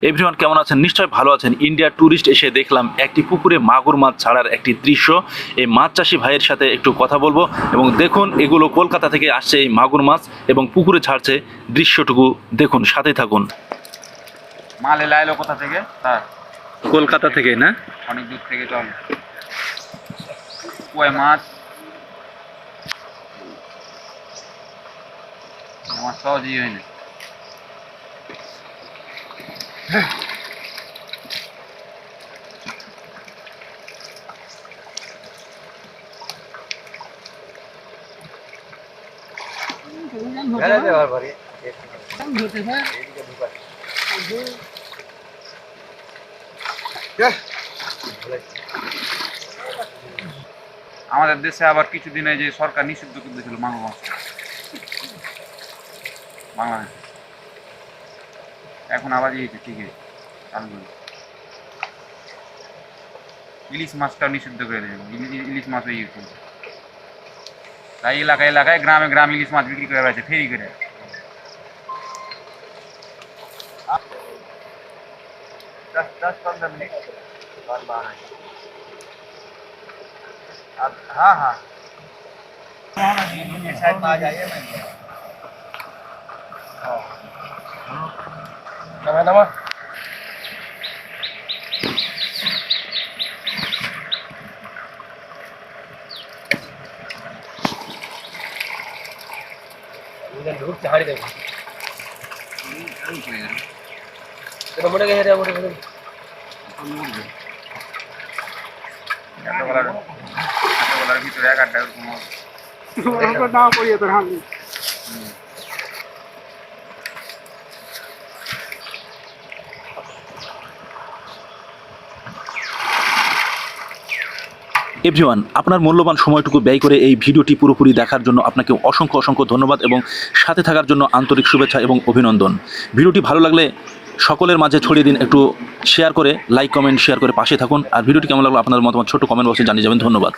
Everyone কেমন আছেন? নিশ্চয়ই ভালো আছেন। ইন্ডিয়া ট্যুরিস্ট এসে দেখলাম একটি পুকুরে মাগুর মাছ ছাড়ার একটি দৃশ্য। এই মাছ চাষি ভাইয়ের সাথে একটু কথা বলবো এবং দেখুন এগুলো কলকাতা থেকে আসছে এই মাগুর মাছ এবং পুকুরে ছাড়ছে। দৃশ্যটুকু দেখুন, সাথে থাকুন। মাল এলো এলো কোথা থেকে? তার কলকাতা থেকে না? অনেক দূর থেকে চল। কই মাছ, আমার সহজই হয় না। আমাদের দেশে আবার কিছুদিন এই যে সরকার নিষিদ্ধ করে দিয়েছিল মাগুর মাছ বাংলাদেশ, এখন আবার দিয়েছে ঠিকই চালু করে। ইলিশ মাছটাও নিষিদ্ধ করে দিয়েছে, ইলিশ মাছও ইউজ করছে। তাই এলাকায় এলাকায় গ্রামে গ্রামে ইলিশ মাছ বিক্রি করে বেড়াচ্ছে ফেরি করে। हाँ हाँ साइड में आ जाइए। मैं ঢুকছে হাড়ি দেবো এটা মনে গেছে মনে গেছে এতগুলার ভিতরে এক আড্ডা এরকম না পড়িয়ে তোর হাত এভরিওয়ান, আপনার মূল্যবান সময়টুকু ব্যয় করে এই ভিডিওটি পুরোপুরি দেখার জন্য আপনাকে অসংখ্য অসংখ্য ধন্যবাদ এবং সাথে থাকার জন্য আন্তরিক শুভেচ্ছা এবং অভিনন্দন। ভিডিওটি ভালো লাগলে সকলের মাঝে ছড়িয়ে দিন, একটু শেয়ার করে, লাইক কমেন্ট শেয়ার করে পাশে থাকুন। আর ভিডিওটি কেমন লাগলো আপনার মতামত ছোট্ট কমেন্ট বক্সে জানিয়ে যাবেন। ধন্যবাদ।